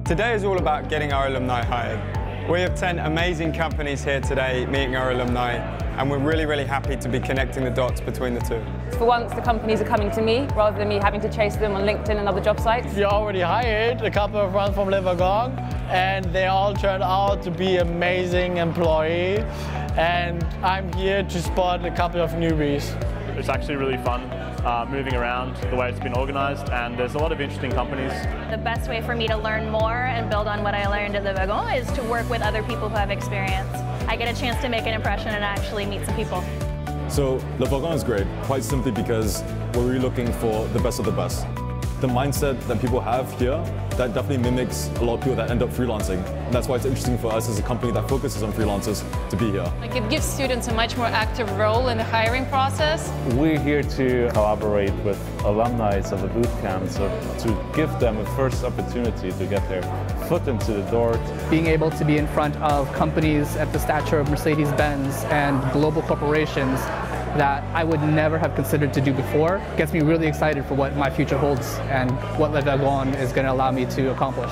Today is all about getting our alumni hired. We have 10 amazing companies here today meeting our alumni, and we're really happy to be connecting the dots between the two. For once, the companies are coming to me rather than me having to chase them on LinkedIn and other job sites. We already hired a couple of friends from Wagon, and they all turned out to be amazing employees. And I'm here to spot a couple of newbies. It's actually really fun moving around the way it's been organised, and there's a lot of interesting companies. The best way for me to learn more and build on what I learned at the Wagon is to work with other people who have experience. I get a chance to make an impression and actually meet some people. So the Wagon is great, quite simply because we're really looking for the best of the best. The mindset that people have here, that definitely mimics a lot of people that end up freelancing. And that's why it's interesting for us as a company that focuses on freelancers to be here. It gives students a much more active role in the hiring process. We're here to collaborate with alumni of the Bootcamp, so to give them a first opportunity to get their foot into the door. Being able to be in front of companies at the stature of Mercedes-Benz and global corporations that I would never have considered to do before gets me really excited for what my future holds and what Wagon is going to allow me to accomplish.